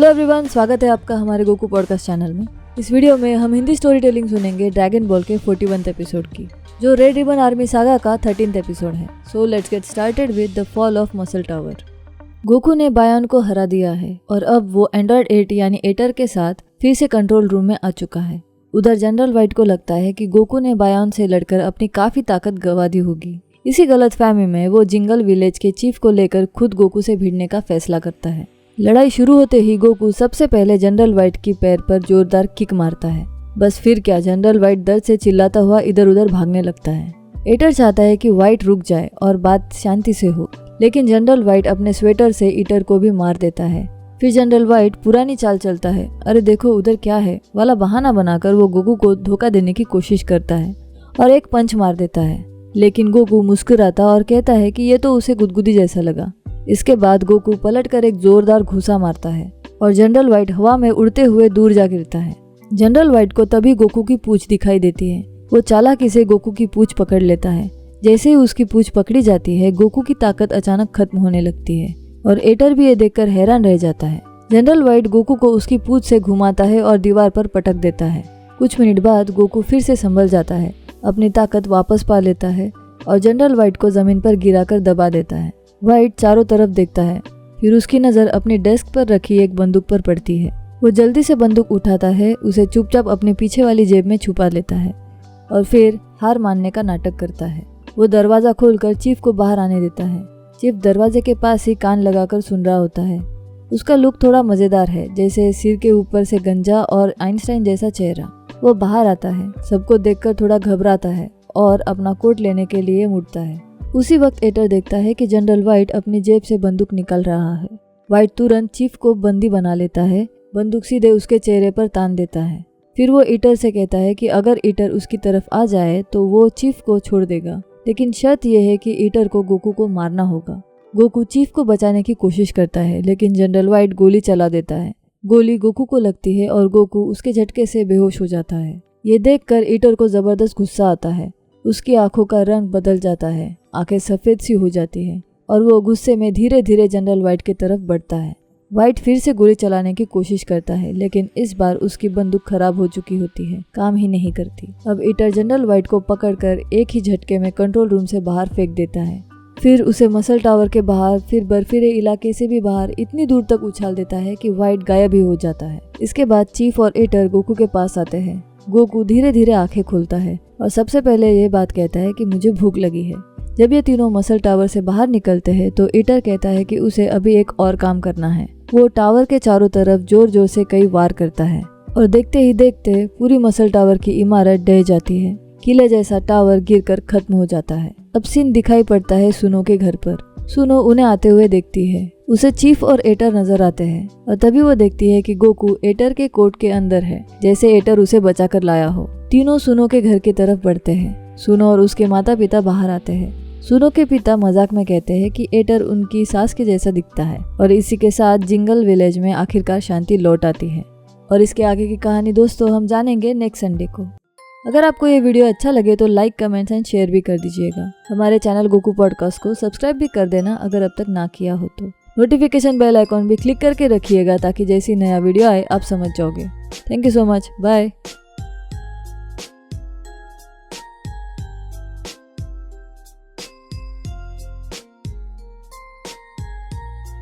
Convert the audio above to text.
Hello everyone, स्वागत है आपका हमारे गोकू पॉडकास्ट चैनल में। इस वीडियो में हम हिंदी स्टोरी टेलिंग सुनेंगे ड्रैगन बॉल के 41th एपिसोड की, जो रेड रिबन आर्मी सागा का 13th एपिसोड है। So let's get started with the fall of muscle tower. Goku ने बायोन को हरा दिया है और अब वो एंड्रॉइड 8 यानी एटर के साथ फिर से कंट्रोल रूम में आ चुका है। उधर जनरल वाइट को लगता है कि गोकू ने बायोन से लड़कर अपनी काफी ताकत गंवा दी होगी। इसी गलतफहमी में वो जिंगल विलेज के चीफ को लेकर खुद गोकू से भिड़ने का फैसला करता है। लड़ाई शुरू होते ही गोकू सबसे पहले जनरल वाइट की पैर पर जोरदार किक मारता है। बस फिर क्या, जनरल वाइट दर्द से चिल्लाता हुआ इधर उधर भागने लगता है। एटर चाहता है कि वाइट रुक जाए और बात शांति से हो, लेकिन जनरल वाइट अपने स्वेटर से ईटर को भी मार देता है। फिर जनरल वाइट पुरानी चाल चलता है, अरे देखो उधर क्या है वाला बहाना बनाकर वो गोकू को धोखा देने की कोशिश करता है और एक पंच मार देता है। लेकिन गोकू मुस्कुराता और कहता है कि ये तो उसे गुदगुदी जैसा लगा। इसके बाद गोकू पलटकर एक जोरदार घूसा मारता है और जनरल वाइट हवा में उड़ते हुए दूर जा गिरता है। जनरल वाइट को तभी गोकू की पूंछ दिखाई देती है। वो चालाकी से गोकू की पूंछ पकड़ लेता है। जैसे ही उसकी पूंछ पकड़ी जाती है, गोकू की ताकत अचानक खत्म होने लगती है और एटर भी ये देखकर हैरान रह जाता है। जनरल वाइट गोकू को उसकी पूंछ से घुमाता है और दीवार पर पटक देता है। कुछ मिनट बाद गोकू फिर से संभल जाता है, अपनी ताकत वापस पा लेता है और जनरल वाइट को जमीन पर गिराकर दबा देता है। वाइट चारों तरफ देखता है, फिर उसकी नज़र अपनी डेस्क पर रखी एक बंदूक पर पड़ती है। वो जल्दी से बंदूक उठाता है, उसे चुपचाप अपने पीछे वाली जेब में छुपा लेता है और फिर हार मानने का नाटक करता है। वो दरवाज़ा खोलकर चीफ को बाहर आने देता है। चीफ दरवाजे के पास ही कान लगाकर सुन रहा होता है। उसका लुक थोड़ा मज़ेदार है, जैसे सिर के ऊपर से गंजा और आइंस्टाइन जैसा चेहरा। वो बाहर आता है, सबको देखकर थोड़ा घबराता है और अपना कोट लेने के लिए मुड़ता है। उसी वक्त एटर देखता है कि जनरल वाइट अपनी जेब से बंदूक निकाल रहा है। वाइट तुरंत चीफ को बंदी बना लेता है, बंदूक सीधे उसके चेहरे पर तान देता है। फिर वो ईटर से कहता है कि अगर ईटर उसकी तरफ आ जाए तो वो चीफ को छोड़ देगा, लेकिन शर्त यह है कि ईटर को गोकू को मारना होगा। गोकू चीफ को बचाने की कोशिश करता है, लेकिन जनरल वाइट गोली चला देता है। गोली गोकू को लगती है और गोकू उसके झटके से बेहोश हो जाता है। ये देखकर ईटर को जबरदस्त गुस्सा आता है। उसकी आंखों का रंग बदल जाता है, आंखें सफेद सी हो जाती हैं और वो गुस्से में धीरे धीरे जनरल वाइट की तरफ बढ़ता है। वाइट फिर से गोली चलाने की कोशिश करता है, लेकिन इस बार उसकी बंदूक खराब हो चुकी होती है, काम ही नहीं करती। अब ईटर जनरल वाइट को पकड़कर एक ही झटके में कंट्रोल रूम से बाहर फेंक देता है। फिर उसे मसल टावर के बाहर, फिर बर्फीले इलाके से भी बाहर इतनी दूर तक उछाल देता है कि वाइट गायब ही हो जाता है। इसके बाद चीफ और ईटर गोकू के पास आते हैं। गोकू धीरे धीरे आंखें खोलता है और सबसे पहले ये बात कहता है कि मुझे भूख लगी है। जब ये तीनों मसल टावर से बाहर निकलते हैं तो ईटर कहता है कि उसे अभी एक और काम करना है। वो टावर के चारों तरफ जोर जोर से कई वार करता है और देखते ही देखते पूरी मसल टावर की इमारत ढह जाती है। किले जैसा टावर गिरकर खत्म हो जाता है। अब सीन दिखाई पड़ता है सुनो के घर पर। सुनो उन्हें आते हुए देखती है। उसे चीफ और एटर नजर आते हैं और तभी वो देखती है कि गोकू एटर के कोट के अंदर है, जैसे एटर उसे बचा कर लाया हो। तीनों सुनो के घर की तरफ बढ़ते हैं। सुनो और उसके माता पिता बाहर आते हैं। सुनो के पिता मजाक में कहते हैं कि एटर उनकी सास के जैसा दिखता है और इसी के साथ जिंगल विलेज में आखिरकार शांति लौट आती है। और इसके आगे की कहानी दोस्तों हम जानेंगे नेक्स्ट संडे को। अगर आपको ये वीडियो अच्छा लगे तो लाइक, कमेंट्स एंड शेयर भी कर दीजिएगा। हमारे चैनल गोकू पॉडकास्ट को सब्सक्राइब भी कर देना अगर अब तक ना किया हो तो। नोटिफिकेशन बेल आइकॉन भी क्लिक करके रखिएगा ताकि जैसी नया वीडियो आए आप समझ जाओगे। Thank you so much, bye.